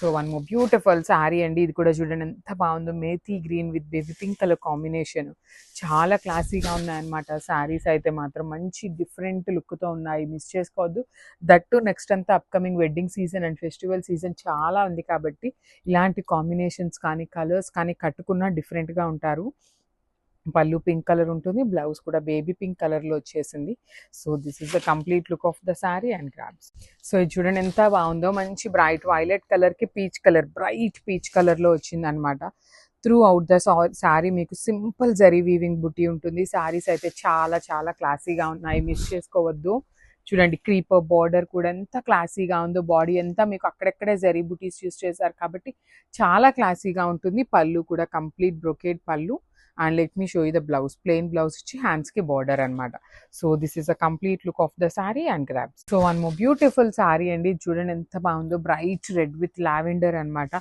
So one more beautiful sari అండి. ఇది కూడా చూడండి ఎంత బాగుందో, methi green with baby pink colour combination. చాలా క్లాసీగా ఉన్నాయన్నమాట శారీస్ అయితే మాత్రం. మంచి డిఫరెంట్ లుక్తో ఉన్నాయి, మిస్ చేసుకోవద్దు. దట్టు నెక్స్ట్ అంతా upcoming wedding season and festival season చాలా ఉంది కాబట్టి ఇలాంటి కాంబినేషన్స్ కానీ కలర్స్ కానీ కట్టుకున్నా డిఫరెంట్గా ఉంటారు. పళ్ళు పింక్ కలర్ ఉంటుంది, బ్లౌజ్ కూడా బేబీ పింక్ కలర్లో వచ్చేసింది. So this is the complete look of the sari and grabs. So ఇది చూడండి ఎంత బాగుందో, మంచి బ్రైట్ వైలెట్ కలర్కి పీచ్ కలర్, బ్రైట్ పీచ్ కలర్లో వచ్చింది అనమాట. త్రూ అవుట్ ద శారీ మీకు సింపుల్ జరీ వీవింగ్ బుట్టి ఉంటుంది. శారీస్ అయితే చాలా చాలా క్లాసీగా ఉన్నాయి, మిస్ చేసుకోవద్దు. చూడండి క్రీపర్ బార్డర్ కూడా ఎంత క్లాసీగా ఉందో, బాడీ అంతా మీకు అక్కడెక్కడే జరీ బుటీస్ యూస్ చేశారు కాబట్టి చాలా క్లాసీగా ఉంటుంది. పళ్ళు కూడా కంప్లీట్ బ్రొకేడ్ పళ్ళు. And let me show you the blouse. Plain blouse ఇచ్చి హ్యాండ్స్కి బార్డర్ అనమాట. So this is a complete look of the sari and grabs. So one more beautiful sari అండి. చూడండి ఎంత బాగుందో, బ్రైట్ రెడ్ విత్ లావెండర్ అనమాట.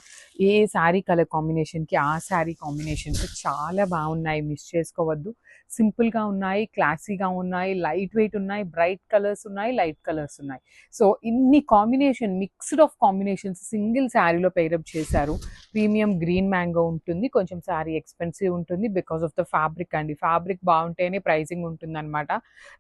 ఏ శారీ కలర్ కాంబినేషన్కి ఆ శారీ కాంబినేషన్కి చాలా బాగున్నాయి, మిస్ చేసుకోవద్దు. సింపుల్గా ఉన్నాయి, క్లాసీగా ఉన్నాయి, లైట్ వెయిట్ ఉన్నాయి, బ్రైట్ కలర్స్ ఉన్నాయి, లైట్ కలర్స్ ఉన్నాయి. సో ఇన్ని combination, mixed of combinations single శారీలో పేరప్ చేశారు. ప్రీమియం గ్రీన్ మ్యాంగో ఉంటుంది, కొంచెం శారీ ఎక్స్పెన్సివ్ ఉంటుంది బికాస్ ఆఫ్ ద ఫ్యాబ్రిక్ అండి. ఫ్యాబ్రిక్ బాగుంటేనే ప్రైజింగ్ ఉంటుంది అనమాట.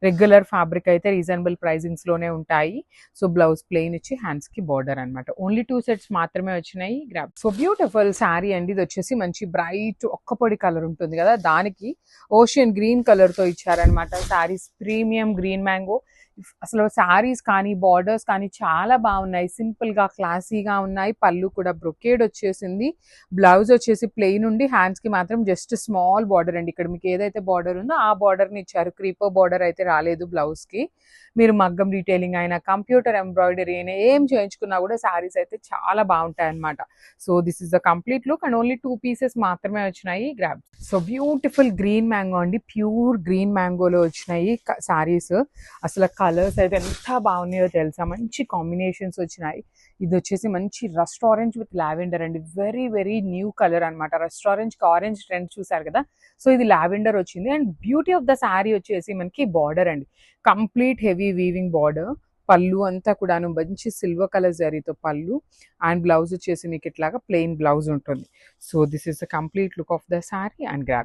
రెగ్యులర్ ఫ్యాబ్రిక్ అయితే రీజనబుల్ ప్రైజింగ్స్లోనే ఉంటాయి. సో బ్లౌజ్ ప్లెయిన్ ఇచ్చి హ్యాండ్స్కి బార్డర్ అనమాట. ఓన్లీ 2 సెట్స్ మాత్రమే వచ్చినాయి. గ్రాబ్. సో బ్యూటిఫుల్ శారీ అండి. ఇది వచ్చేసి మంచి బ్రైట్ ఒక్కపొడి కలర్ ఉంటుంది కదా, దానికి ఓషియన్ గ్రీన్ కలర్తో ఇచ్చారనమాట. Saris premium green mango. అసలు శారీస్ కానీ బార్డర్స్ కానీ చాలా బాగున్నాయి, సింపుల్గా క్లాసీగా ఉన్నాయి. పళ్ళు కూడా బ్రొకేడ్ వచ్చేసింది. బ్లౌజ్ వచ్చేసి ప్లెయిన్ ఉండి హ్యాండ్స్కి మాత్రం జస్ట్ స్మాల్ బార్డర్ అండి. ఇక్కడ మీకు ఏదైతే బార్డర్ ఉందో ఆ బార్డర్ని ఇచ్చారు. క్రీపర్ బార్డర్ అయితే రాలేదు బ్లౌజ్కి. మీరు మగ్గం డీటెయిలింగ్ అయినా కంప్యూటర్ ఎంబ్రాయిడరీ అయినా ఏం చేయించుకున్నా కూడా శారీస్ అయితే చాలా బాగుంటాయి అనమాట. So this is the complete look and only 2 pieces మాత్రమే వచ్చినాయి. Grab. So beautiful green mango అండి, ప్యూర్ గ్రీన్ మ్యాంగోలో వచ్చినాయి శారీస్. అసలు కలర్స్ అయితే ఎంత బాగున్నాయో తెలుసా, మంచి కాంబినేషన్స్ వచ్చినాయి. ఇది వచ్చేసి మంచి రస్ట్ ఆరెంజ్ విత్ లావెండర్ అండి. వెరీ వెరీ న్యూ కలర్ అనమాట. రస్ట్ ఆరెంజ్కి ఆరెంజ్ ట్రెండ్ చూసారు కదా, సో ఇది లావెండర్ వచ్చింది. And beauty of the sari వచ్చేసి మనకి బార్డర్ అండి, కంప్లీట్ హెవీ వీవింగ్ బార్డర్. పళ్ళు అంతా కూడాను మంచి సిల్వర్ కలర్ జరీతో పళ్ళు. అండ్ బ్లౌజ్ వచ్చేసి మీకు ఇట్లాగా ప్లెయిన్ బ్లౌజ్ ఉంటుంది. So this is the complete look of the sari and grab.